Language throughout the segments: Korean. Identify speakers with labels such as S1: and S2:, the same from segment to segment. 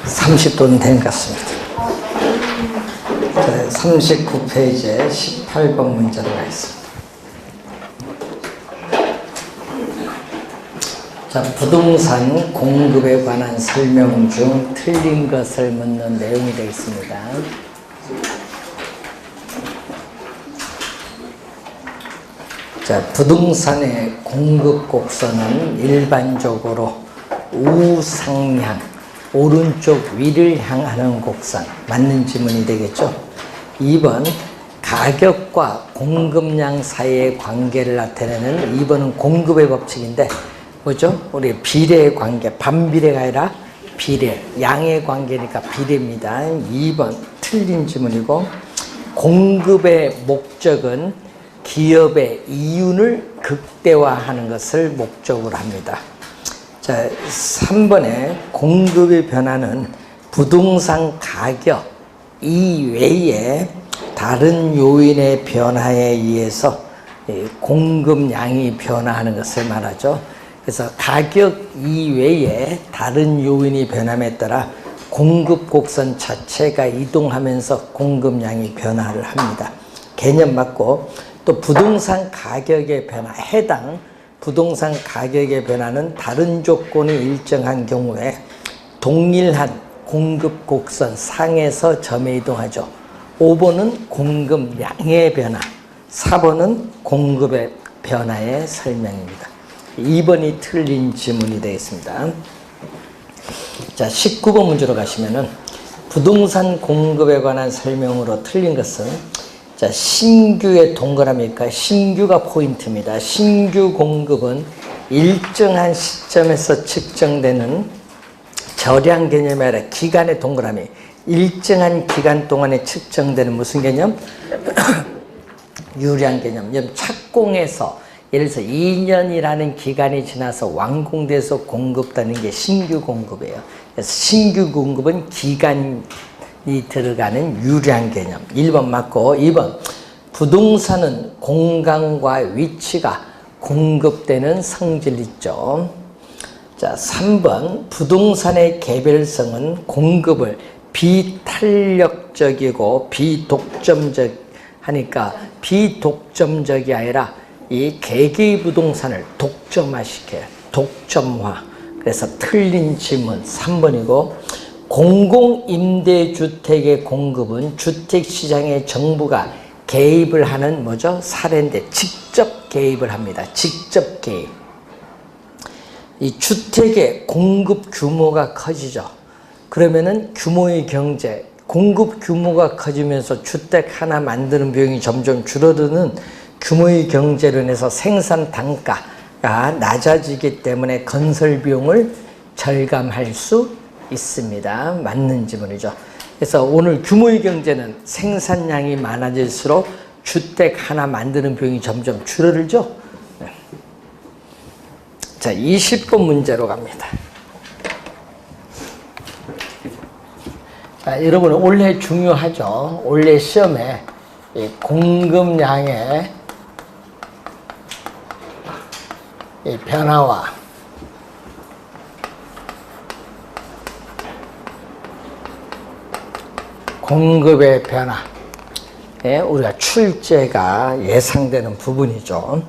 S1: 30분 된 것 같습니다. 39페이지에 18번 문제로 가겠습니다. 자, 부동산 공급에 관한 설명 중 틀린 것을 묻는 내용이 되겠습니다. 자, 부동산의 공급 곡선은 일반적으로 우상향, 오른쪽 위를 향하는 곡선, 맞는 지문이 되겠죠. 2번, 가격과 공급량 사이의 관계를 나타내는 2번은 공급의 법칙인데 뭐죠? 우리 비례의 관계, 반비례가 아니라 비례, 양의 관계니까 비례입니다. 2번 틀린 지문이고, 공급의 목적은 기업의 이윤을 극대화하는 것을 목적으로 합니다. 자, 3번에 공급의 변화는 부동산 가격 이외에 다른 요인의 변화에 의해서 공급량이 변화하는 것을 말하죠. 그래서 가격 이외에 다른 요인이 변함에 따라 공급 곡선 자체가 이동하면서 공급량이 변화를 합니다. 개념 맞고, 또 부동산 가격의 변화, 해당 부동산 가격의 변화는 다른 조건이 일정한 경우에 동일한 공급 곡선 상에서 점에 이동하죠. 5번은 공급량의 변화, 4번은 공급의 변화의 설명입니다. 2번이 틀린 지문이 되겠습니다. 자, 19번 문제로 가시면은 부동산 공급에 관한 설명으로 틀린 것은, 자, 신규의 동그라미일까? 신규가 포인트입니다. 신규 공급은 일정한 시점에서 측정되는 절약 개념이 아니라 기간의 동그라미, 일정한 기간 동안에 측정되는 무슨 개념? 유량 개념. 착공해서 예를 들어서 2년이라는 기간이 지나서 완공돼서 공급되는 게 신규 공급이에요. 그래서 신규 공급은 기간이 들어가는 유량 개념. 1번 맞고, 2번 부동산은 공간과 위치가 공급되는 성질이 있죠. 자, 3번 부동산의 개별성은 공급을 비탄력적이고 비독점적 하니까 비독점적이 아니라 이 개개의 부동산을 독점화시켜요. 독점화. 그래서 틀린 질문 3번이고, 공공임대주택의 공급은 주택시장에 정부가 개입을 하는 뭐죠? 사례인데 직접 개입을 합니다. 직접 개입. 이 주택의 공급 규모가 커지죠. 그러면은 규모의 경제, 공급 규모가 커지면서 주택 하나 만드는 비용이 점점 줄어드는 규모의 경제로 인해서 생산 단가가 낮아지기 때문에 건설 비용을 절감할 수 있습니다. 맞는 지문이죠. 그래서 오늘 규모의 경제는 생산량이 많아질수록 주택 하나 만드는 비용이 점점 줄어들죠. 자, 20번 문제로 갑니다. 자, 여러분 올해 중요하죠. 올해 시험에 이 공급량의 이 변화와 공급의 변화에 우리가 출제가 예상되는 부분이죠.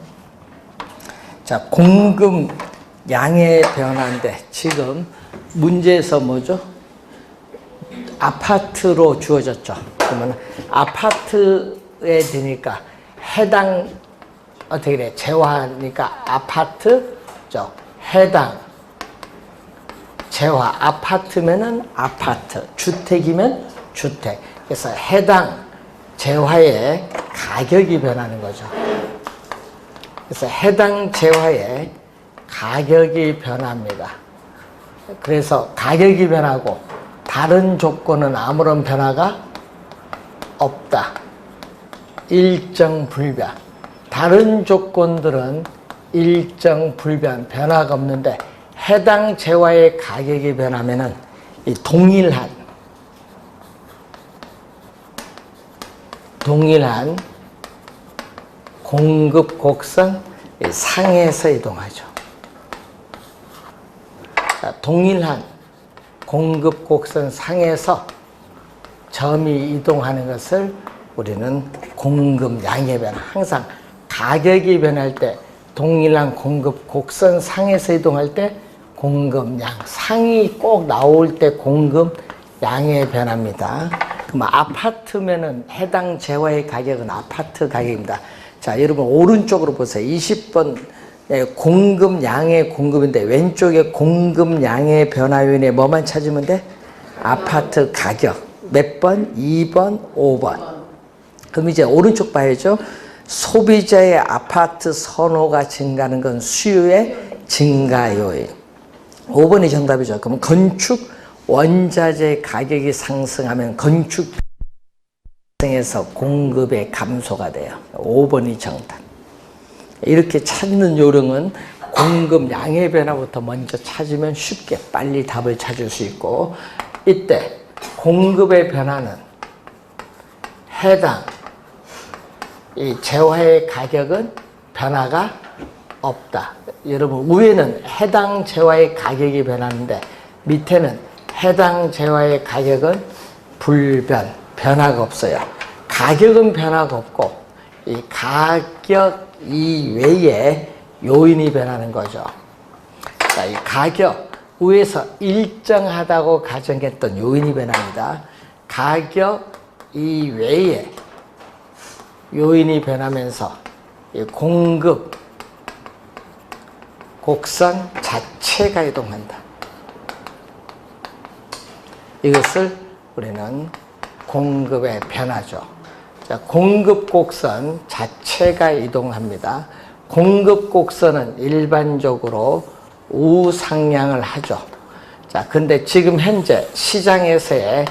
S1: 자, 공급량의 변화인데 지금 문제에서 뭐죠? 아파트로 주어졌죠. 그러면 아파트에 되니까 해당 어떻게 돼? 재화니까 아파트죠. 해당 재화, 아파트면은 아파트, 주택이면 주택. 그래서 해당 재화의 가격이 변하는 거죠. 그래서 해당 재화의 가격이 변합니다. 그래서 가격이 변하고 다른 조건은 아무런 변화가 없다. 일정 불변. 다른 조건들은 일정 불변, 변화가 없는데 해당 재화의 가격이 변하면은 이 동일한 공급 곡선 상에서 이동하죠. 자, 동일한 공급 곡선 상에서 점이 이동하는 것을 우리는 공급 양의 변화. 항상 가격이 변할 때 동일한 공급 곡선 상에서 이동할 때 공급 양. 상이 꼭 나올 때 공급 양의 변화입니다. 그럼 아파트면은 해당 재화의 가격은 아파트 가격입니다. 자, 여러분 오른쪽으로 보세요. 20번 공급 양의 공급인데 왼쪽에 공급 양의 변화 요인에 뭐만 찾으면 돼? 아파트 가격. 몇 번? 2번, 5번. 그럼 이제 오른쪽 봐야죠. 소비자의 아파트 선호가 증가하는 건 수요의 증가 요인. 5번이 정답이죠. 그럼 건축 원자재 가격이 상승하면 건축 에서 공급의 감소가 돼요. 5번이 정답. 이렇게 찾는 요령은 공급 양의 변화부터 먼저 찾으면 쉽게 빨리 답을 찾을 수 있고, 이때 공급의 변화는 해당 이 재화의 가격은 변화가 없다. 여러분 위에는 해당 재화의 가격이 변하는데 밑에는 해당 재화의 가격은 불변, 변화가 없어요. 가격은 변화가 없고 이 가격 이외에 요인이 변하는 거죠. 자, 이 가격 위에서 일정하다고 가정했던 요인이 변합니다. 가격 이외에 요인이 변하면서 이 공급 곡선 자체가 이동한다. 이것을 우리는 공급의 변화죠. 자, 공급 곡선 자체가 이동합니다. 공급 곡선은 일반적으로 우상향을 하죠. 자, 근데 지금 현재 시장에서의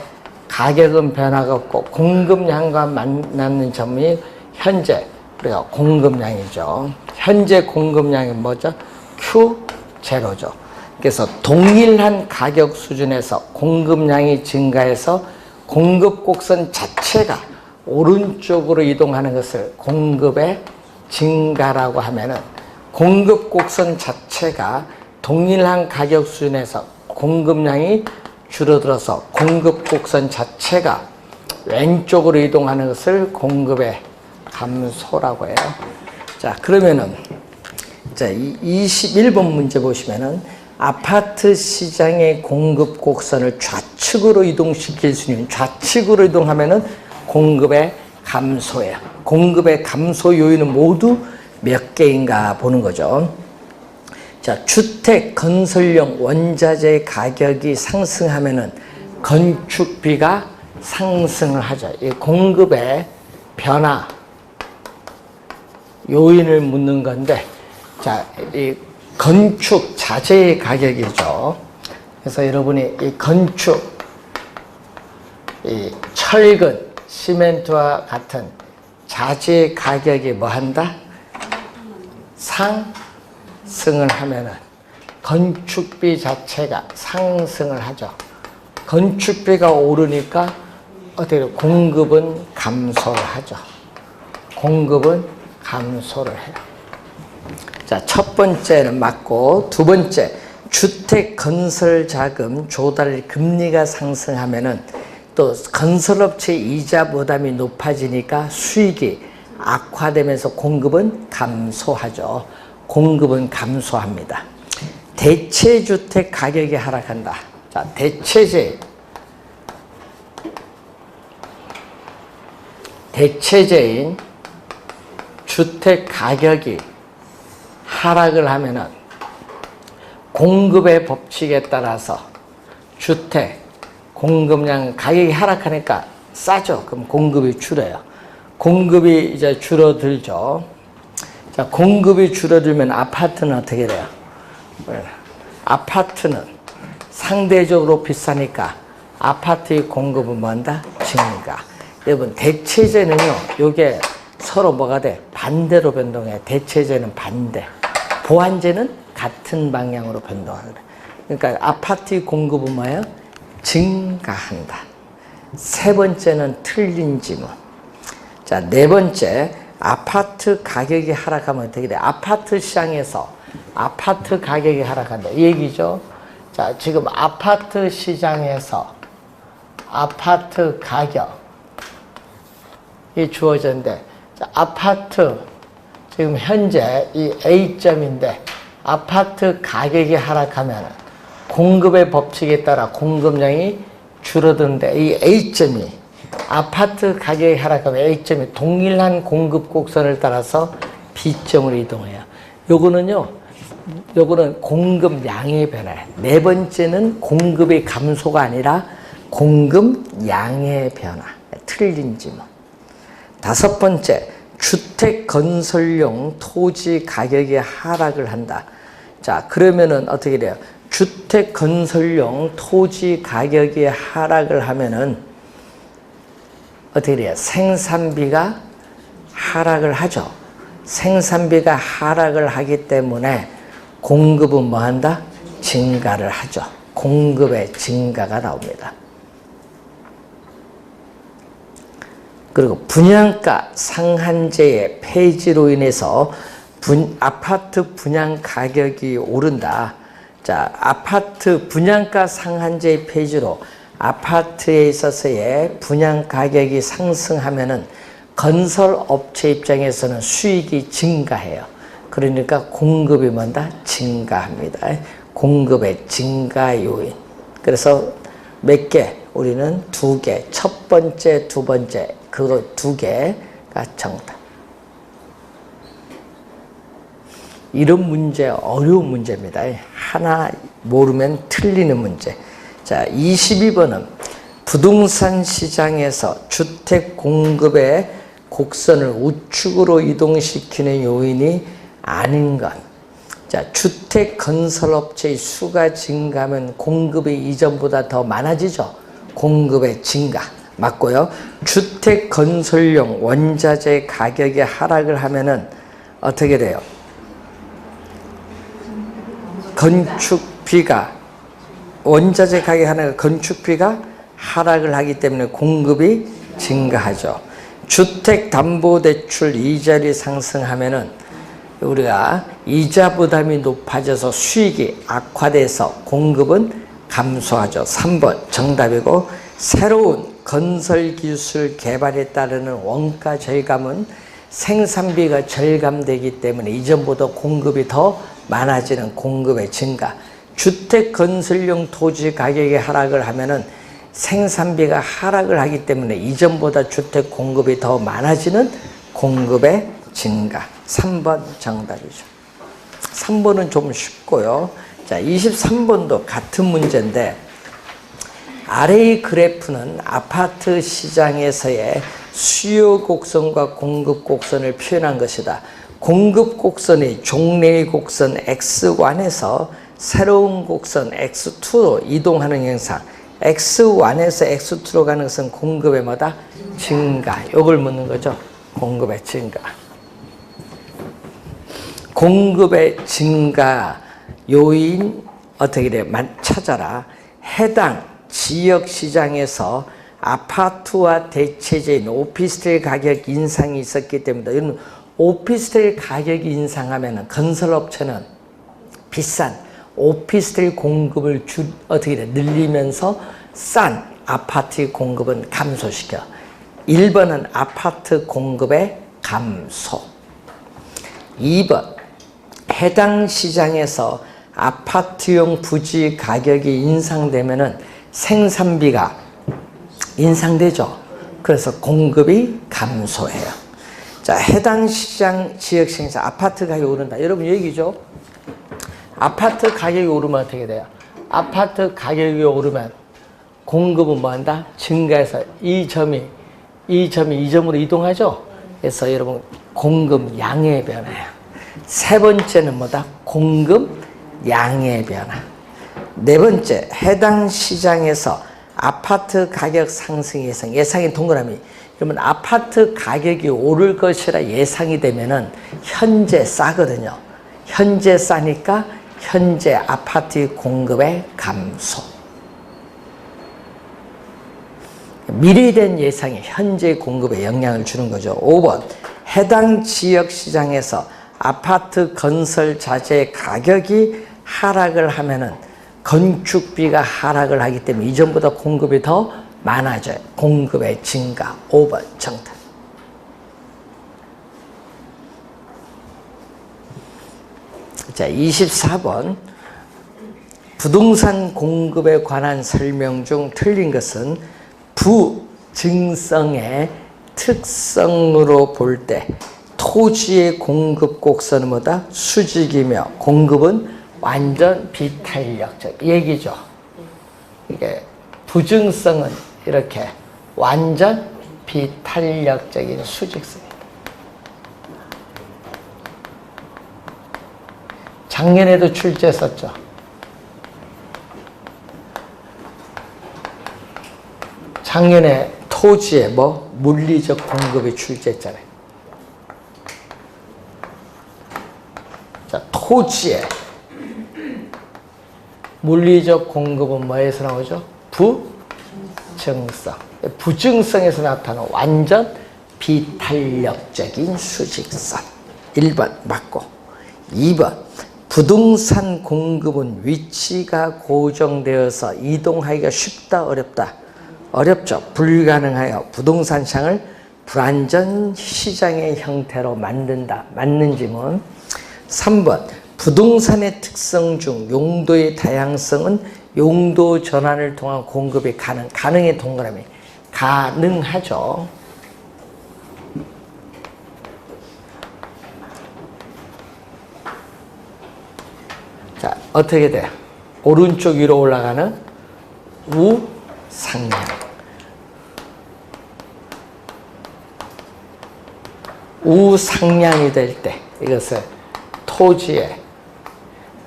S1: 가격은 변화가 없고 공급량과 만나는 점이 현재 우리가 공급량이죠. 현재 공급량이 뭐죠? Q0죠. 그래서 동일한 가격 수준에서 공급량이 증가해서 공급 곡선 자체가 오른쪽으로 이동하는 것을 공급의 증가라고 하면은 공급 곡선 자체가 동일한 가격 수준에서 공급량이 줄어들어서 공급 곡선 자체가 왼쪽으로 이동하는 것을 공급의 감소라고 해요. 자, 그러면은 자, 21번 문제 보시면은 아파트 시장의 공급 곡선을 좌측으로 이동시킬 수 있는, 좌측으로 이동하면은 공급의 감소예요. 공급의 감소 요인은 모두 몇 개인가 보는 거죠. 자, 주택 건설용 원자재 가격이 상승하면은 건축비가 상승을 하죠. 이 공급의 변화 요인을 묻는 건데, 자, 이 건축 자재의 가격이죠. 그래서 여러분이 이 건축, 이 철근, 시멘트와 같은 자재 가격이 뭐 한다? 상승을 하면은 건축비 자체가 상승을 하죠. 건축비가 오르니까 어떻게 공급은 감소를 하죠. 공급은 감소를 해요. 자, 첫 번째는 맞고, 두 번째, 주택 건설 자금 조달 금리가 상승하면은 또 건설업체 이자 부담이 높아지니까 수익이 악화되면서 공급은 감소하죠. 공급은 감소합니다. 대체주택 가격이 하락한다. 자, 대체재인 주택 가격이 하락을 하면은 공급의 법칙에 따라서 주택 공급량 가격이 하락하니까 싸죠. 그럼 공급이 줄어요. 공급이 이제 줄어들죠. 자, 공급이 줄어들면 아파트는 어떻게 돼요? 아파트는 상대적으로 비싸니까 아파트의 공급은 뭔다? 증가. 여러분, 대체재는요, 요게 서로 뭐가 돼? 반대로 변동해. 대체재는 반대. 보완재는 같은 방향으로 변동하는 거예요. 그러니까 아파트의 공급은 뭐예요? 증가한다. 세 번째는 틀린 지문. 자, 네 번째, 아파트 가격이 하락하면 어떻게 돼? 아파트 시장에서 아파트 가격이 하락한다. 이 얘기죠. 자, 지금 아파트 시장에서 아파트 가격이 주어졌는데, 자, 아파트 지금 현재 이 A점인데 아파트 가격이 하락하면 공급의 법칙에 따라 공급량이 줄어드는데, 이 A점이 아파트 가격이 하락하면 A점이 동일한 공급 곡선을 따라서 B점으로 이동해요. 요거는 공급량의 변화예요. 네 번째는 공급의 감소가 아니라 공급량의 변화. 틀린지 뭐. 다섯 번째, 주택 건설용 토지 가격이 하락을 한다. 자, 그러면은 어떻게 돼요? 주택 건설용 토지 가격이 하락을 하면은 어떻게 돼요? 생산비가 하락을 하죠. 생산비가 하락을 하기 때문에 공급은 뭐 한다? 증가를 하죠. 공급의 증가가 나옵니다. 그리고 분양가 상한제의 폐지로 인해서 아파트 분양 가격이 오른다. 자, 아파트 분양가 상한제의 폐지로 아파트에 있어서의 분양 가격이 상승하면은 건설업체 입장에서는 수익이 증가해요. 그러니까 공급이 뭔다? 증가합니다. 공급의 증가 요인. 그래서 몇 개? 우리는 두 개. 첫 번째, 두 번째. 그거 두 개가 정답. 이런 문제 어려운 문제입니다. 하나 모르면 틀리는 문제. 자, 22번은 부동산 시장에서 주택 공급의 곡선을 우측으로 이동시키는 요인이 아닌 것. 자, 주택 건설업체의 수가 증가하면 공급이 이전보다 더 많아지죠. 공급의 증가. 맞고요. 주택 건설용 원자재 가격이 하락을 하면은 어떻게 돼요? 건축비가 원자재 가격이 하락하면 건축비가 하락을 하기 때문에 공급이 증가하죠. 주택담보대출 이자율이 상승하면은 우리가 이자 부담이 높아져서 수익이 악화돼서 공급은 감소하죠. 3번 정답이고, 새로운 건설기술 개발에 따르는 원가 절감은 생산비가 절감되기 때문에 이전보다 공급이 더 많아지는 공급의 증가. 주택 건설용 토지 가격이 하락을 하면은 생산비가 하락을 하기 때문에 이전보다 주택 공급이 더 많아지는 공급의 증가. 3번 정답이죠. 3번은 좀 쉽고요. 자, 23번도 같은 문제인데, 아래의 그래프는 아파트 시장에서의 수요 곡선과 공급 곡선을 표현한 것이다. 공급 곡선이 종래의 곡선 X1에서 새로운 곡선 X2로 이동하는 현상. X1에서 X2로 가는 것은 공급의 뭐다? 증가. 이걸 묻는 거죠. 공급의 증가. 공급의 증가 요인 어떻게 돼? 찾아라. 해당 지역 시장에서 아파트와 대체제인 오피스텔 가격 인상이 있었기 때문에, 이런 오피스텔 가격이 인상하면 건설업체는 비싼 오피스텔 공급을 어떻게 돼? 늘리면서 싼 아파트 공급은 감소시켜. 1번은 아파트 공급의 감소. 2번, 해당 시장에서 아파트용 부지 가격이 인상되면은 생산비가 인상되죠. 그래서 공급이 감소해요. 자, 해당 시장 지역 시장에서 아파트 가격이 오른다. 여러분 얘기죠. 아파트 가격이 오르면 어떻게 돼요? 아파트 가격이 오르면 공급은 뭐 한다? 증가해서 이 점이 이 점으로 이동하죠. 그래서 여러분 공급 양의 변화예요. 세 번째는 뭐다? 공급 양의 변화. 네 번째, 해당 시장에서 아파트 가격 상승 예상. 예상이 동그라미. 그러면 아파트 가격이 오를 것이라 예상이 되면은 현재 싸거든요. 현재 싸니까 현재 아파트 공급의 감소. 미래된 예상이 현재 공급에 영향을 주는 거죠. 5번, 해당 지역 시장에서 아파트 건설 자재 가격이 하락을 하면은 건축비가 하락을 하기 때문에 이전보다 공급이 더 많아져요. 공급의 증가. 5번 정답. 자, 24번. 부동산 공급에 관한 설명 중 틀린 것은 부증성의 특성으로 볼 때 토지의 공급 곡선은 뭐다? 수직이며 공급은 완전 비탄력적 얘기죠. 이게 부증성은 이렇게 완전 비탄력적인 수직선이다. 작년에도 출제했었죠. 작년에 토지에 물리적 공급이 출제했잖아요. 자, 토지에 물리적 공급은 뭐에서 나오죠? 부증성. 부증성에서 나타나는 완전 비탄력적인 수직선. 1번 맞고. 2번. 부동산 공급은 위치가 고정되어서 이동하기가 쉽다, 어렵다? 어렵죠. 불가능하여 부동산 시장을 불안전 시장의 형태로 만든다. 맞는 질문. 3번. 부동산의 특성 중 용도의 다양성은 용도 전환을 통한 공급이 가능의 동그라미. 가능하죠. 자, 어떻게 돼요? 오른쪽 위로 올라가는 우상향. 우상향이 될 때 이것을 토지의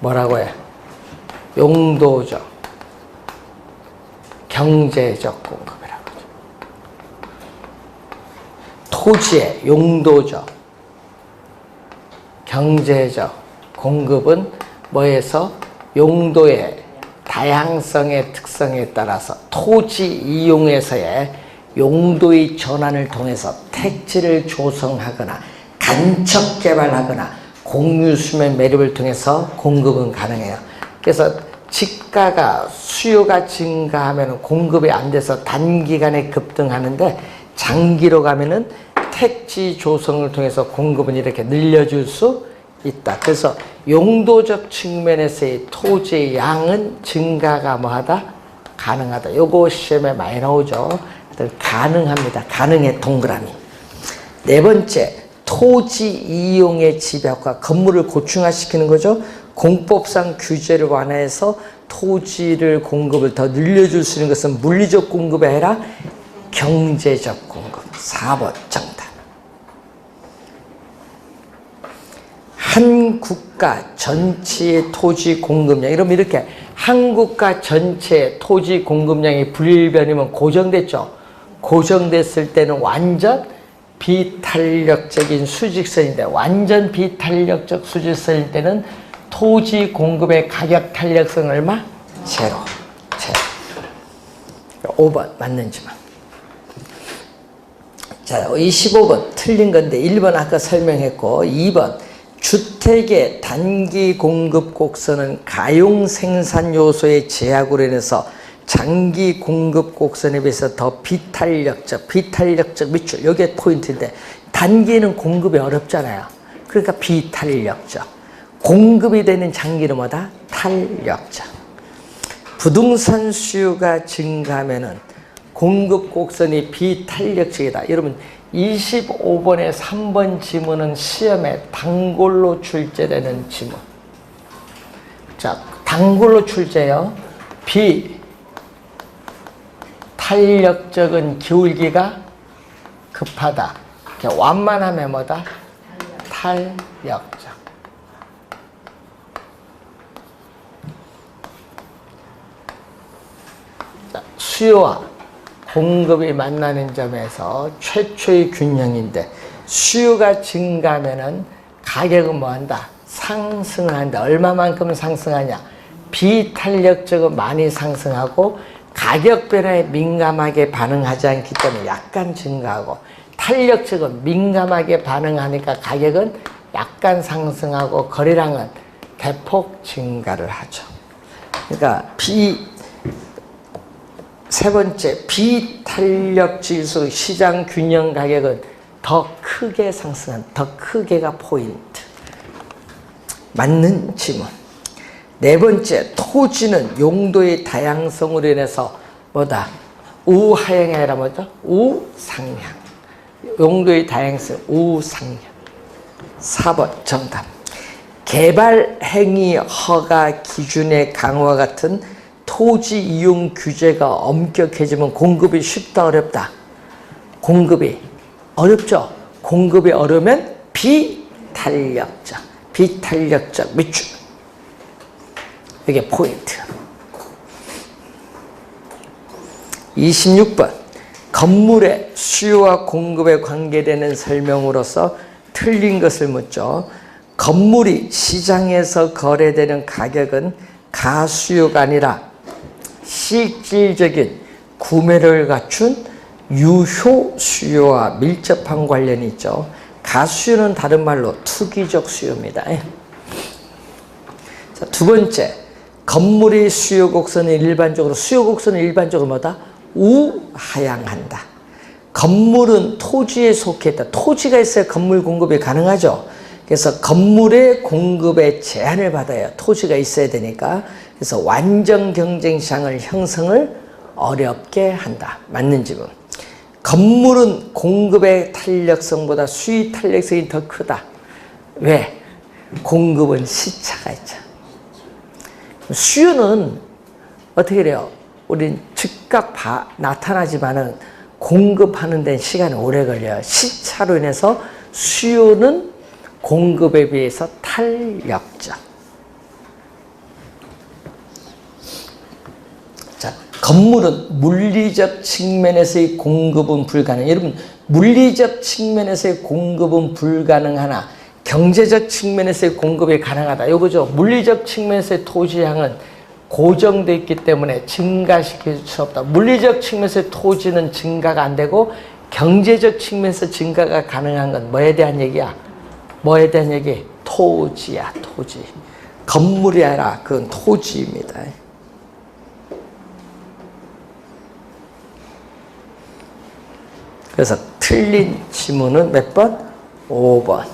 S1: 뭐라고 해요? 용도적, 경제적 공급이라고 하죠. 토지의 용도적, 경제적 공급은 뭐에서? 용도의 다양성의 특성에 따라서 토지 이용에서의 용도의 전환을 통해서 택지를 조성하거나 간접 개발하거나 공유 수면 매립을 통해서 공급은 가능해요. 그래서 지가가 수요가 증가하면 공급이 안 돼서 단기간에 급등하는데 장기로 가면은 택지 조성을 통해서 공급은 이렇게 늘려줄 수 있다. 그래서 용도적 측면에서의 토지의 양은 증가가 뭐하다? 가능하다. 요거 시험에 많이 나오죠. 가능합니다. 가능의 동그라미. 네 번째, 토지 이용의 집약화. 건물을 고층화시키는 거죠. 공법상 규제를 완화해서 토지를 공급을 더 늘려줄 수 있는 것은 물리적 공급이 아니라 경제적 공급. 4번 정답. 한 국가 전체의 토지 공급량. 이러면 이렇게 한 국가 전체의 토지 공급량이 불변이면 고정됐죠. 고정됐을 때는 완전 비탄력적인 수직선인데, 완전 비탄력적 수직선일 때는 토지 공급의 가격 탄력성은 얼마? 제로. 5번 맞는지만. 자, 25번 틀린 건데 1번 아까 설명했고, 2번 주택의 단기 공급 곡선은 가용 생산 요소의 제약으로 인해서 장기 공급 곡선에 비해서 더 비탄력적 밑줄, 이게 포인트인데, 단기는 공급이 어렵잖아요. 그러니까 비탄력적. 공급이 되는 장기는 뭐다? 탄력적. 부동산 수요가 증가하면은 공급 곡선이 비탄력적이다. 여러분 25번에 3번 지문은 시험에 단골로 출제되는 지문. 자, 단골로 출제요. 비탄력적은 기울기가 급하다. 완만하면 뭐다? 탄력적. 자, 수요와 공급이 만나는 점에서 최초의 균형인데, 수요가 증가하면은 가격은 뭐한다? 상승을 한다. 얼마만큼 상승하냐? 비탄력적은 많이 상승하고 가격 변화에 민감하게 반응하지 않기 때문에 약간 증가하고, 탄력적은 민감하게 반응하니까 가격은 약간 상승하고 거래량은 대폭 증가를 하죠. 그러니까 세 번째, 비탄력 지수 시장 균형 가격은 더 크게 상승한, 더 크게가 포인트. 맞는 지문. 네 번째, 토지는 용도의 다양성으로 인해서 뭐다? 우하향이 아니라 뭐죠? 우상향. 용도의 다양성, 우상향. 4번 정답. 개발 행위 허가 기준의 강화 같은 토지 이용 규제가 엄격해지면 공급이 쉽다 어렵다? 공급이 어렵죠. 공급이 어려우면 비탄력적 미추. 이게 포인트. 26번 건물의 수요와 공급에 관계되는 설명으로서 틀린 것을 묻죠. 건물이 시장에서 거래되는 가격은 가수요가 아니라 실질적인 구매를 갖춘 유효 수요와 밀접한 관련이 있죠. 가수요는 다른 말로 투기적 수요입니다. 자, 두 번째, 건물의 수요 곡선은 일반적으로 뭐다? 우하향한다. 건물은 토지에 속해있다. 토지가 있어야 건물 공급이 가능하죠. 그래서 건물의 공급에 제한을 받아요. 토지가 있어야 되니까. 그래서 완전 경쟁 시장을 형성을 어렵게 한다. 맞는 지문. 건물은 공급의 탄력성보다 수요 탄력성이 더 크다. 왜? 공급은 시차가 있죠. 수요는 어떻게 그래요? 우린 즉각 나타나지만은 공급하는 데는 시간이 오래 걸려요. 시차로 인해서 수요는 공급에 비해서 탄력적. 자, 건물은 물리적 측면에서의 공급은 불가능. 여러분, 물리적 측면에서의 공급은 불가능하나 경제적 측면에서의 공급이 가능하다. 요거죠. 물리적 측면에서의 토지량은 고정되어 있기 때문에 증가시킬 수 없다. 물리적 측면에서의 토지는 증가가 안 되고 경제적 측면에서 증가가 가능한 건 뭐에 대한 얘기야? 뭐에 대한 얘기? 토지야, 토지. 건물이 아니라 그건 토지입니다. 그래서 틀린 지문은 몇 번? 5번.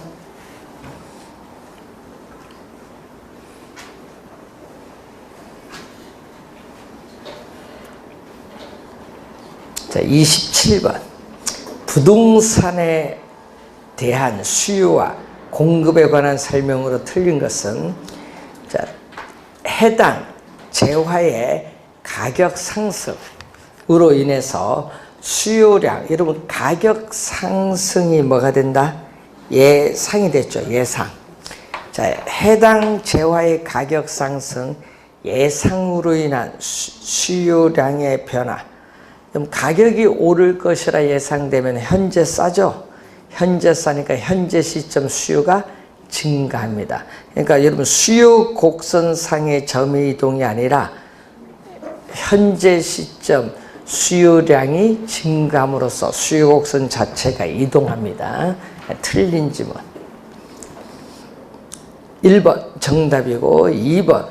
S1: 자, 27번. 부동산에 대한 수요와 공급에 관한 설명으로 틀린 것은, 자, 해당 재화의 가격 상승으로 인해서 수요량, 여러분 가격 상승이 뭐가 된다? 예상이 됐죠. 예상. 자, 해당 재화의 가격 상승, 예상으로 인한 수요량의 변화. 그럼 가격이 오를 것이라 예상되면 현재 싸죠. 현재 싸니까 현재 시점 수요가 증가합니다. 그러니까 여러분 수요 곡선상의 점의 이동이 아니라 현재 시점 수요량이 증가함으로써 수요 곡선 자체가 이동합니다. 틀린 지문. 1번 정답이고 2번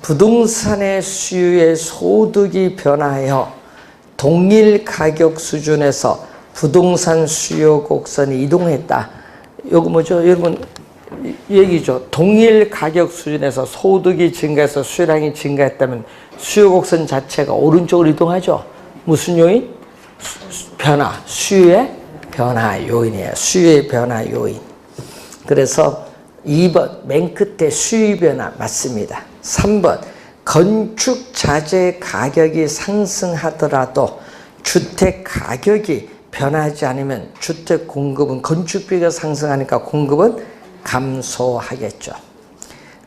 S1: 부동산의 수요의 소득이 변화하여 동일 가격 수준에서 부동산 수요 곡선이 이동했다. 요거 뭐죠? 여러분 얘기죠. 동일 가격 수준에서 소득이 증가해서 수요량이 증가했다면 수요 곡선 자체가 오른쪽으로 이동하죠. 무슨 요인? 변화. 수요의 변화 요인이에요. 수요의 변화 요인. 그래서 2번 맨 끝에 수요 변화 맞습니다. 3번 건축 자재 가격이 상승하더라도 주택 가격이 변하지 않으면 주택 공급은 건축비가 상승하니까 공급은 감소하겠죠.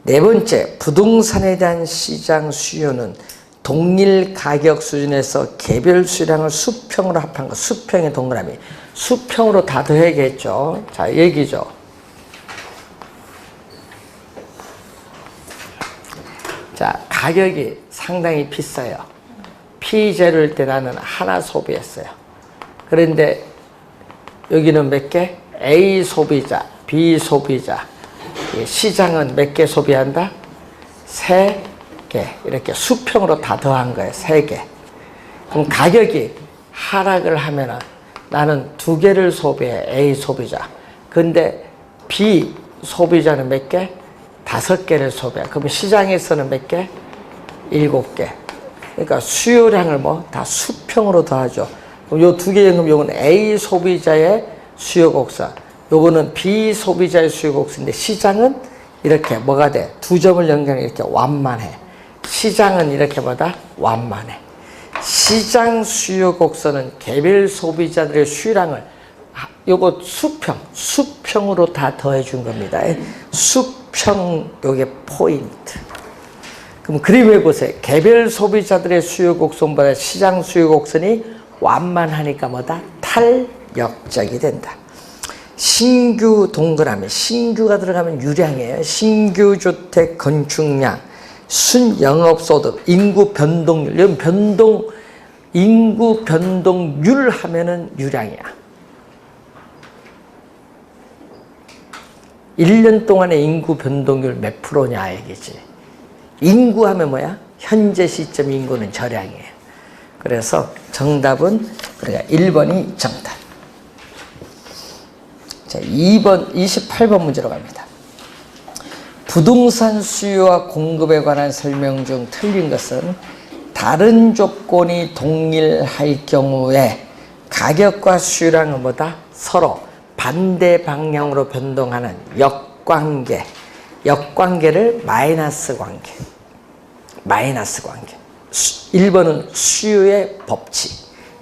S1: 네 번째, 부동산에 대한 시장 수요는 동일 가격 수준에서 개별 수량을 수평으로 합한 것. 수평의 동그라미. 수평으로 다 더해야겠죠. 자, 얘기죠. 자, 가격이 상당히 비싸요. P재료일 때 나는 하나 소비했어요. 그런데 여기는 몇 개? A 소비자, B 소비자. 시장은 몇 개 소비한다? 3 개 이렇게 수평으로 다 더한 거예요. 3개. 그럼 가격이 하락을 하면은 나는 2개를 소비해. A 소비자. 근데 B 소비자는 몇 개? 5개를 소비해. 그럼 시장에서는 몇 개? 7개. 그러니까 수요량을 뭐 다 수평으로 더하죠. 그럼 요 2개 연금 요건 A 소비자의 수요 곡선. 요거는 B 소비자의 수요 곡선인데 시장은 이렇게 뭐가 돼? 2점을 연결해 이렇게 완만해. 시장은 이렇게 보다 완만해. 시장 수요 곡선은 개별 소비자들의 수요량을 요거 수평으로 다 더해 준 겁니다. 수평 요게 포인트. 그럼 그림해 보세요. 개별 소비자들의 수요 곡선보다 시장 수요 곡선이 완만하니까 뭐다? 탄력적이 된다. 신규 동그라미, 신규가 들어가면 유량이에요. 신규 주택 건축량, 순영업소득, 인구 변동률, 이런 인구 변동률 하면은 유량이야. 1년 동안의 인구 변동률 몇 프로냐 얘기지. 인구 하면 뭐야? 현재 시점 인구는 저량이에요. 그래서 정답은 그러니까 1번이 정답. 자, 2번 28번 문제로 갑니다. 부동산 수요와 공급에 관한 설명 중 틀린 것은 다른 조건이 동일할 경우에 가격과 수요량은 뭐다? 서로 반대 방향으로 변동하는 역관계. 역관계를 마이너스 관계. 1번은 수요의 법칙.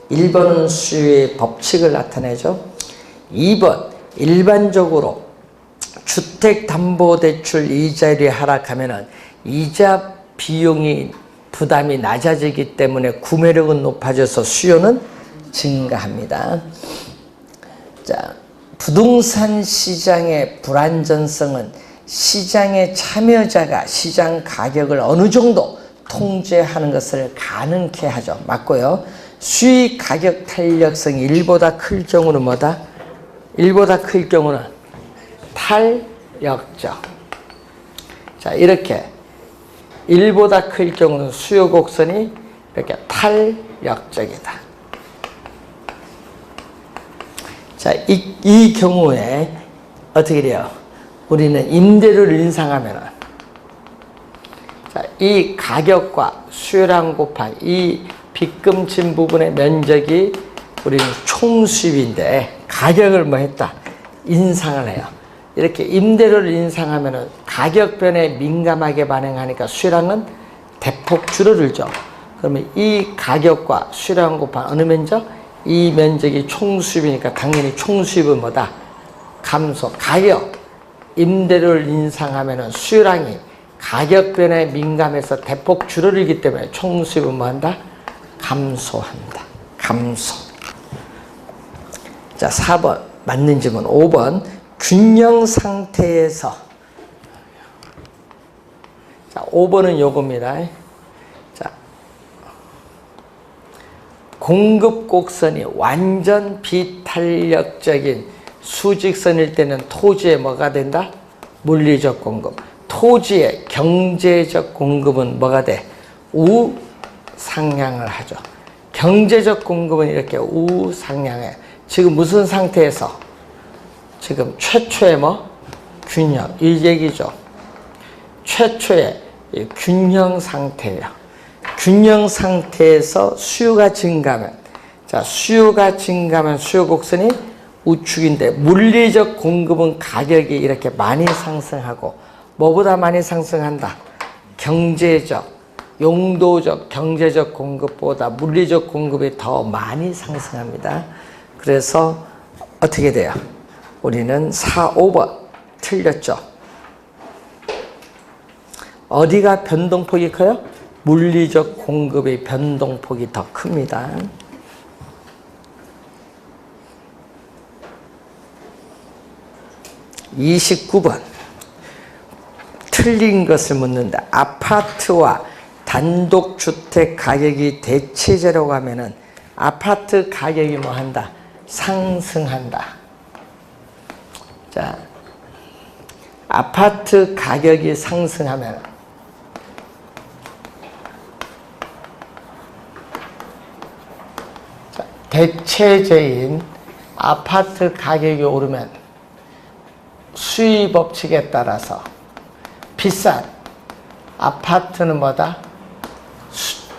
S1: 1번은 수요의 법칙을 나타내죠. 2번 일반적으로 주택담보대출 이자율이 하락하면 이자 비용이 부담이 낮아지기 때문에 구매력은 높아져서 수요는 증가합니다. 자, 부동산 시장의 불안전성은 시장의 참여자가 시장 가격을 어느 정도 통제하는 것을 가능케 하죠. 맞고요. 수익 가격 탄력성이 1보다 클 경우는 뭐다? 1보다 클 경우는 탄력적. 자, 이렇게 1보다 클 경우는 수요 곡선이 이렇게 탄력적이다. 자, 이 경우에 어떻게 돼요? 우리는 임대료를 인상하면 자, 이 가격과 수요량 곱하기 이 빗금친 부분의 면적이 우리는 총수입인데 가격을 뭐 했다? 인상을 해요. 이렇게 임대료를 인상하면 가격 변에 민감하게 반응하니까 수요량은 대폭 줄어들죠. 그러면 이 가격과 수요량 곱한 어느 면적? 이 면적이 총수입이니까 당연히 총수입은 뭐다? 감소. 가격, 임대료를 인상하면 수요량이 가격 변에 민감해서 대폭 줄어들기 때문에 총수입은 뭐 한다? 감소한다. 감소. 자, 4번 맞는 질문. 5번 균형 상태에서 자, 5번은 요겁니다. 자, 공급 곡선이 완전 비탄력적인 수직선일 때는 토지에 뭐가 된다? 물리적 공급. 토지의 경제적 공급은 뭐가 돼? 우상향을 하죠. 경제적 공급은 이렇게 우상향해. 지금 무슨 상태에서? 지금 최초의 뭐? 균형. 이 얘기죠. 최초의 균형 상태예요. 균형 상태에서 수요가 증가하면, 자, 수요가 증가하면 수요 곡선이 우측인데, 물리적 공급은 가격이 이렇게 많이 상승하고, 뭐보다 많이 상승한다? 경제적, 용도적, 경제적 공급보다 물리적 공급이 더 많이 상승합니다. 그래서 어떻게 돼요? 우리는 4, 5번 틀렸죠. 어디가 변동폭이 커요? 물리적 공급의 변동폭이 더 큽니다. 29번 틀린 것을 묻는다. 아파트와 단독주택 가격이 대체제라고 하면은 아파트 가격이 뭐 한다? 상승한다. 자, 아파트 가격이 상승하면 대체제인 아파트 가격이 오르면 수요 법칙에 따라서 비싼 아파트는 뭐다?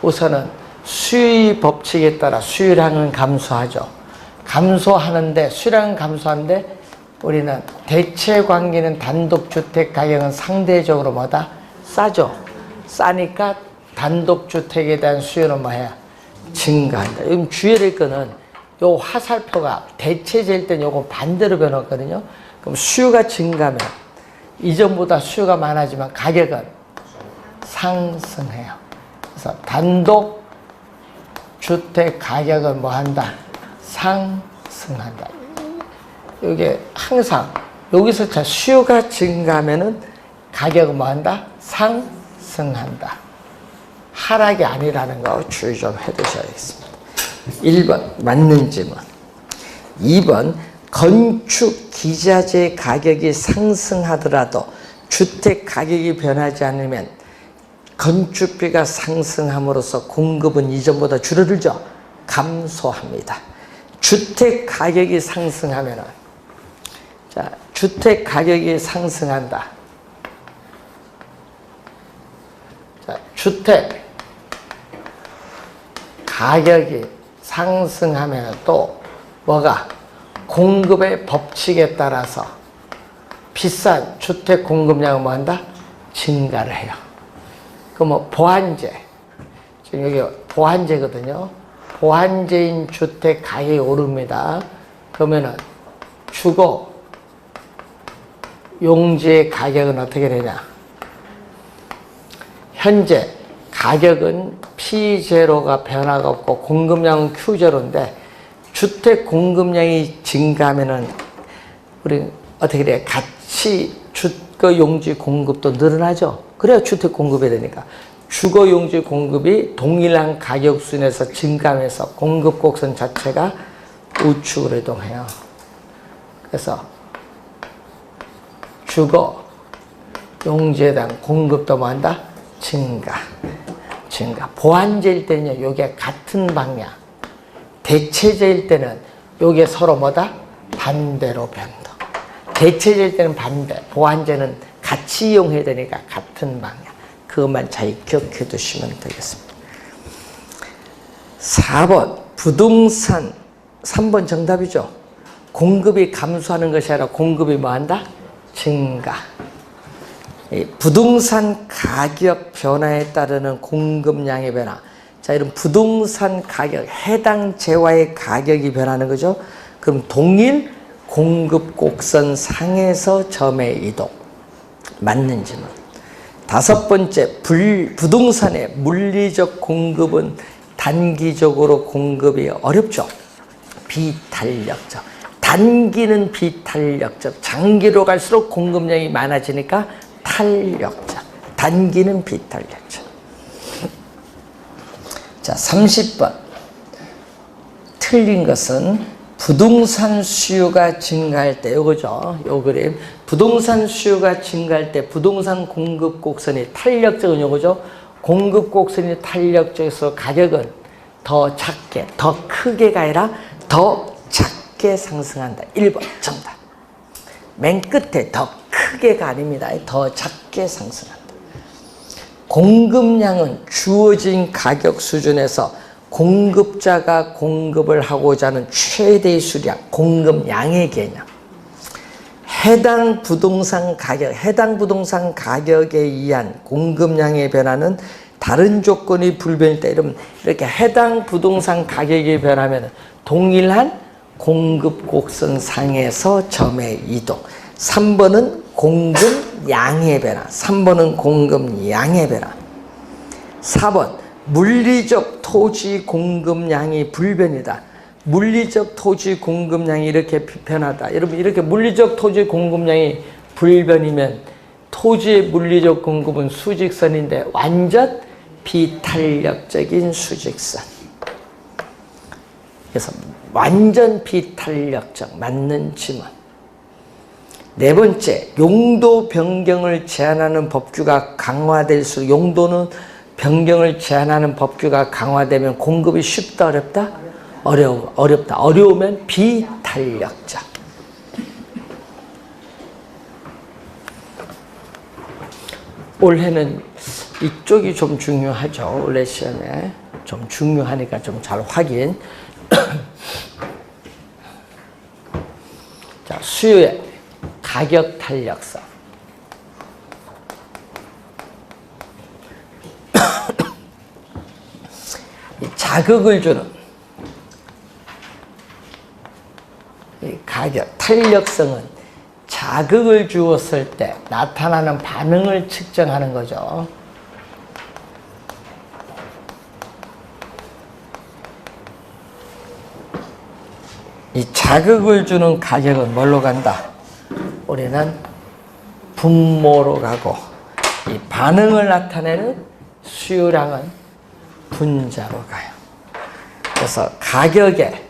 S1: 우선은 수요 법칙에 따라 수요량은 감소하죠. 감소하는데 수요량은 감소하는데 우리는 대체 관계는 단독주택 가격은 상대적으로 뭐다? 싸죠. 싸니까 단독주택에 대한 수요는 뭐야? 증가한다. 지금 주의해야 될 거는 요 화살표가 대체제일 때는 요거 반대로 변했거든요. 그럼 수요가 증가하면 이전보다 수요가 많아지면 가격은 상승해요. 그래서 단독 주택 가격은 뭐 한다? 상승한다. 이게 항상 여기서 자 수요가 증가하면은 가격은 뭐 한다? 상승한다. 하락이 아니라는 거 주의 좀 해두셔야겠습니다. 1번 맞는 질문. 2번 건축 기자재 가격이 상승하더라도 주택 가격이 변하지 않으면 건축비가 상승함으로써 공급은 이전보다 줄어들죠. 감소합니다. 주택 가격이 상승하면은 자 주택 가격이 상승한다. 자 주택 가격이 상승하면 또 뭐가 공급의 법칙에 따라서 비싼 주택 공급량은 뭐 한다? 증가를 해요. 그 뭐 보완제 지금 여기 보완제거든요. 보완제인 주택 가격이 오릅니다. 그러면은 주거 용지의 가격은 어떻게 되냐? 현재 가격은 P0가 변화가 없고 공급량은 Q0인데 주택 공급량이 증가하면은 우리 어떻게 돼? 같이 주거 용지 공급도 늘어나죠. 그래야 주택 공급이 되니까 주거 용지 공급이 동일한 가격 수준에서 증가하면서 공급 곡선 자체가 우측으로 이동해요. 그래서 주거 용지에 대한 공급도 뭐 한다? 증가. 보완제일 때는요, 요게 같은 방향. 대체제일 때는 요게 서로 뭐다? 반대로 변동. 대체제일 때는 반대, 보완제는 같이 이용해야 되니까 같은 방향. 그것만 잘 기억해 두시면 되겠습니다. 4번 부동산 3번 정답이죠. 공급이 감소하는 것이 아니라 공급이 뭐한다? 증가. 부동산 가격 변화에 따르는 공급량의 변화. 자, 이런 부동산 가격, 해당 재화의 가격이 변하는 거죠. 그럼 동일 공급 곡선 상에서 점의 이동. 맞는 질문. 5번째, 부동산의 물리적 공급은 단기적으로 공급이 어렵죠. 비탄력적. 단기는 비탄력적. 장기로 갈수록 공급량이 많아지니까 탄력적. 단기는 비탄력적. 자, 30번. 틀린 것은 부동산 수요가 증가할 때, 요거죠. 요 그림. 부동산 수요가 증가할 때 부동산 공급 곡선이 탄력적은 요거죠. 공급 곡선이 탄력적에서 가격은 더 작게, 더 크게가 아니라 더 작게 상승한다. 1번 정답. 맨 끝에 더 크게가 아닙니다. 더 작게 상승한다. 공급량은 주어진 가격 수준에서 공급자가 공급을 하고자 하는 최대의 수량, 공급량의 개념. 해당 부동산 가격에 의한 공급량의 변화는 다른 조건이 불변일 때, 이러면 이렇게 해당 부동산 가격이 변하면 동일한 공급 곡선 상에서 점의 이동. 3번은 공급량의 변화. 3번은 공급량의 변화. 4번 물리적 토지 공급량이 불변이다. 물리적 토지 공급량이 이렇게 변하다. 여러분, 이렇게 물리적 토지 공급량이 불변이면 토지의 물리적 공급은 수직선인데 완전 비탄력적인 수직선. 그래서 완전 비탄력적 맞는 지문. 4번째, 용도 변경을 제한하는 법규가 강화될수록, 용도는 변경을 제한하는 법규가 강화되면 공급이 쉽다 어렵다? 어렵다. 어려우면 비탄력적. 올해는 이쪽이 좀 중요하죠. 올해 시험에 좀 중요하니까 좀 잘 확인. 자, 수요의 가격 탄력성. 이 자극을 주는 이 가격 탄력성은 자극을 주었을 때 나타나는 반응을 측정하는 거죠. 이 자극을 주는 가격은 뭘로 간다? 우리는 분모로 가고, 이 반응을 나타내는 수요량은 분자로 가요. 그래서 가격의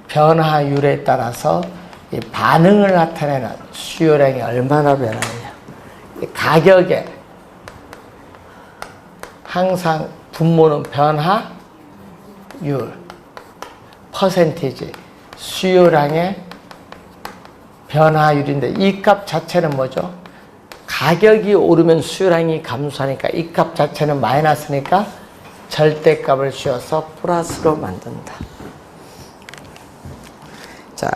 S1: 변화율에 따라서 이 반응을 나타내는 수요량이 얼마나 변하느냐. 이 가격에 항상 분모는 변화율, 퍼센티지, 수요량의 변화율인데 이 값 자체는 뭐죠? 가격이 오르면 수요량이 감소하니까 이 값 자체는 마이너스니까 절대값을 씌워서 플러스로 만든다. 자,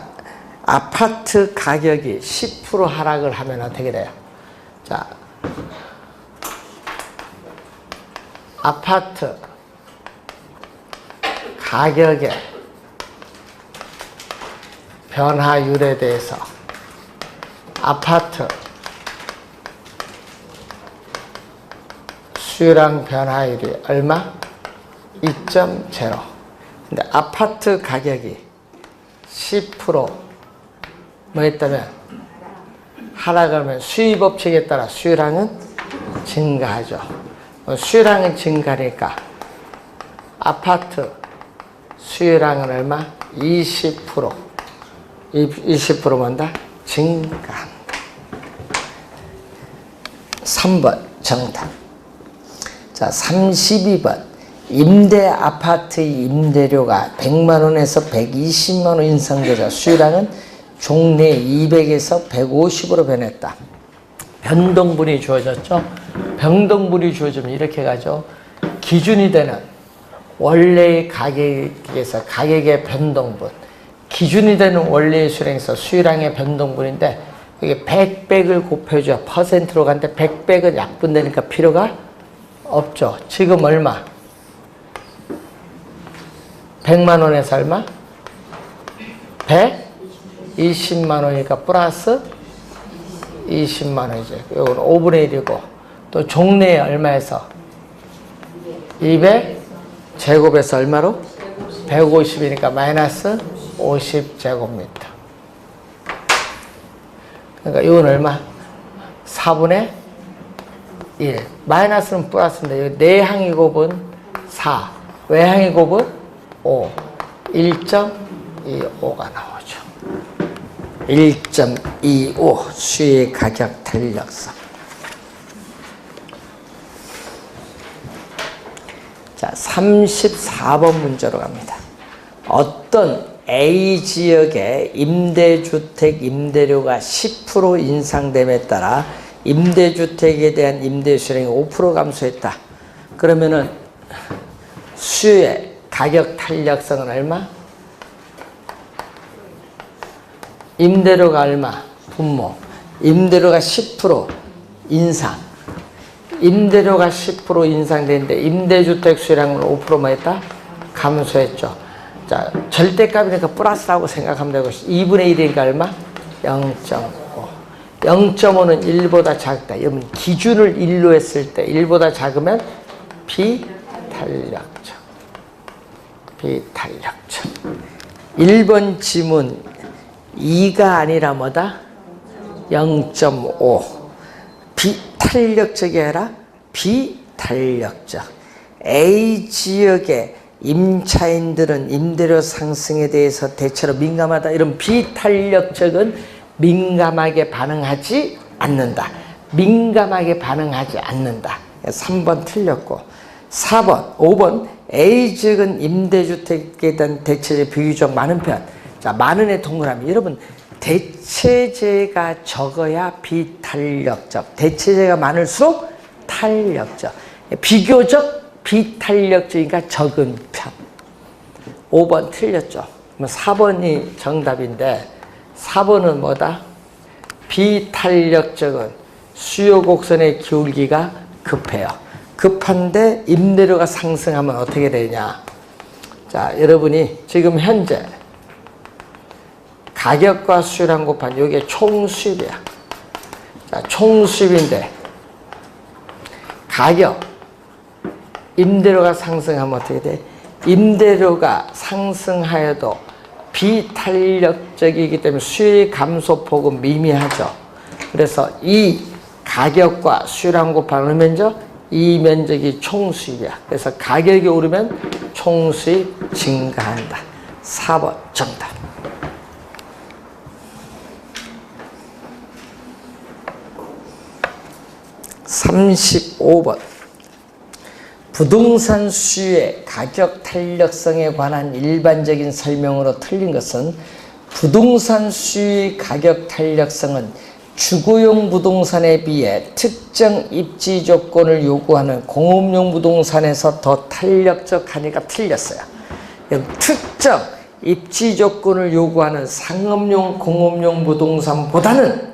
S1: 아파트 가격이 10% 하락을 하면 어떻게 돼요? 자, 아파트 가격의 변화율에 대해서 아파트 수요량 변화율이 얼마? 2.0. 근데 아파트 가격이 10% 뭐 했다면 하락하면 수입업체에 따라 수요량은 증가하죠. 수요량은 증가하니까 아파트 수요량은 얼마? 20%. 20% 뭔다? 증가한다. 3번 정답. 자, 32번. 임대 아파트의 임대료가 100만 원에서 120만 원 인상되자 수요량은 종래 200에서 150으로 변했다. 변동분이 주어졌죠. 변동분이 주어지면 이렇게 가죠. 기준이 되는 원래의 가격에서 가격의 변동분, 기준이 되는 원래의 수량에서 수요량의 변동분인데 이게 100백을 곱해줘야 퍼센트로 가는데 100백은 약분되니까 필요가 없죠. 지금 얼마? 100만 원에서 얼마? 120만 원이니까 플러스 20만 원이죠. 이건 5분의 1이고 또 종래에 얼마에서? 200 제곱에서 얼마로? 150이니까 마이너스 50제곱미터. 그러니까 이건 얼마? 4분의 1. 마이너스는 플러스인데 내항의 곱은 4. 외항의 곱은 5. 1.25가 나오죠. 1.25 수요의 가격 탄력성. 자, 34번 문제로 갑니다. 어떤 A 지역의 임대주택 임대료가 10% 인상됨에 따라 임대주택에 대한 임대수량이 5% 감소했다. 그러면은 수요의 가격 탄력성은 얼마? 임대료가 얼마? 분모. 임대료가 10% 인상. 임대료가 10% 인상되는데 임대주택 수요량은 5% 뭐 했다? 감소했죠. 자, 절대값이니까 플러스라고 생각하면 되고 2분의 1이니까 얼마? 0.5. 0.5는 1보다 작다. 여러분 기준을 1로 했을 때 1보다 작으면 비탄력적. 비탄력적. 1번 지문 2가 아니라 뭐다? 0.5. 비탄력적이 아니라 비탄력적. A 지역의 임차인들은 임대료 상승에 대해서 대체로 민감하다. 이런 비탄력적은 민감하게 반응하지 않는다. 민감하게 반응하지 않는다. 3번 틀렸고 4번, 5번 A지역은 임대주택에 대한 대체재 비교적 많은 편. 자, 많은의 동그라미. 여러분, 대체재가 적어야 비탄력적. 대체재가 많을수록 탄력적. 비교적 비탄력적이니까 적은 편. 5번 틀렸죠. 4번이 정답인데 4번은 뭐다? 비탄력적은 수요 곡선의 기울기가 급해요. 급한데 임대료가 상승하면 어떻게 되냐? 자, 여러분이 지금 현재 가격과 수요량 곱한 이게 총수입이야. 자, 총수입인데 가격, 임대료가 상승하면 어떻게 돼? 임대료가 상승하여도 비탄력적이기 때문에 수요의 감소폭은 미미하죠. 그래서 이 가격과 수요량 곱한 어느 면적? 이 면적이 총수입이야. 그래서 가격이 오르면 총수입 증가한다. 4번 정답. (35번) 부동산 수요의 가격 탄력성에 관한 일반적인 설명으로 틀린 것은 부동산 수요의 가격 탄력성은 주거용 부동산에 비해 특정 입지 조건을 요구하는 공업용 부동산에서 더 탄력적하니까 틀렸어요. 특정 입지 조건을 요구하는 상업용 공업용 부동산보다는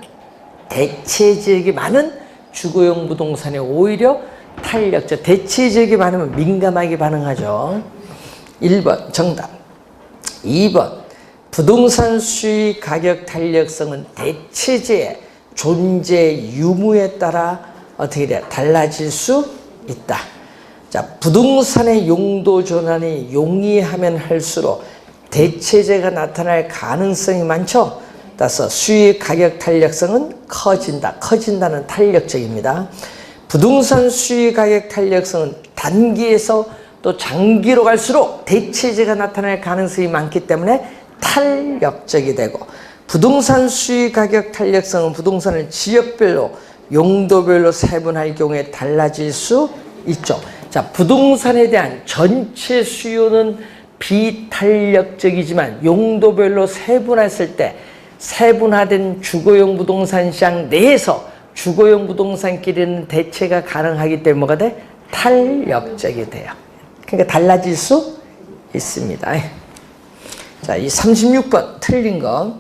S1: 대체지역이 많은 주거용 부동산에 오히려 탄력적. 대체지역이 많으면 민감하게 반응하죠. 1번 정답. 2번 부동산 수요 가격 탄력성은 대체재의 존재 유무에 따라 어떻게 돼? 달라질 수 있다. 자, 부동산의 용도 전환이 용이하면 할수록 대체재가 나타날 가능성이 많죠. 따라서 수요 가격 탄력성은 커진다. 커진다는 탄력적입니다. 부동산 수요 가격 탄력성은 단기에서 또 장기로 갈수록 대체재가 나타날 가능성이 많기 때문에 탄력적이 되고, 부동산 수요 가격 탄력성은 부동산을 지역별로 용도별로 세분할 경우에 달라질 수 있죠. 자, 부동산에 대한 전체 수요는 비탄력적이지만 용도별로 세분했을 때 세분화된 주거용 부동산 시장 내에서 주거용 부동산끼리는 대체가 가능하기 때문에 뭐가 돼? 탄력적이 돼요. 그러니까 달라질 수 있습니다. 자, 이 36번 틀린 거.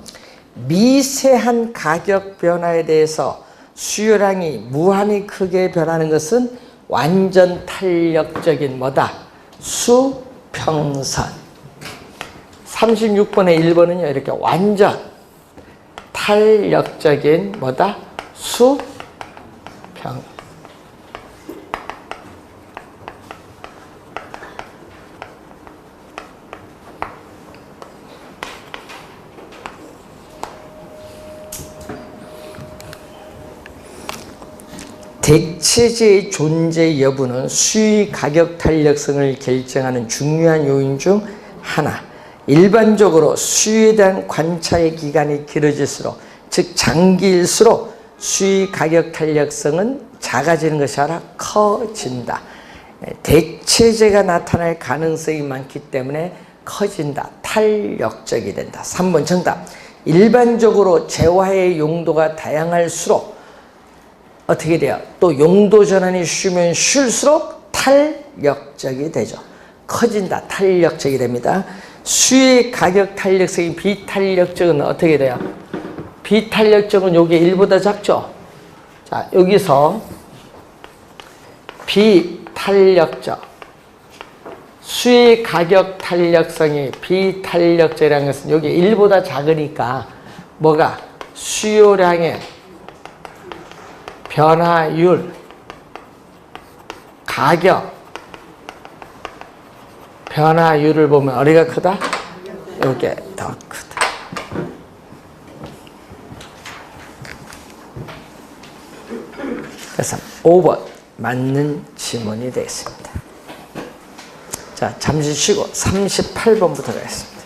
S1: 미세한 가격 변화에 대해서 수요량이 무한히 크게 변하는 것은 완전 탄력적인 뭐다? 수평선. 36번의 1번은요, 이렇게 완전 탄력적인 뭐다? 수평. 대체재의 존재 여부는 수요 가격 탄력성을 결정하는 중요한 요인 중 하나. 일반적으로 수요에 대한 관찰 기간이 길어질수록, 즉 장기일수록 수요 가격 탄력성은 작아지는 것이 아니라 커진다. 대체재가 나타날 가능성이 많기 때문에 커진다. 탄력적이 된다. 3번 정답. 일반적으로 재화의 용도가 다양할수록 어떻게 돼요? 또 용도 전환이 쉬면 쉴수록 탄력적이 되죠. 커진다. 탄력적이 됩니다. 수요의 가격 탄력성이 비탄력적은 어떻게 돼요? 비탄력적은 요게 1보다 작죠? 자, 여기서 비탄력적. 수요의 가격 탄력성이 비탄력적이라는 것은 요게 1보다 작으니까 뭐가? 수요량의 변화율, 가격, 변화율을 보면 어디가 크다? 이게 더 크다. 그래서 5번 맞는 지문이 되겠습니다. 자, 잠시 쉬고 38번부터 가겠습니다.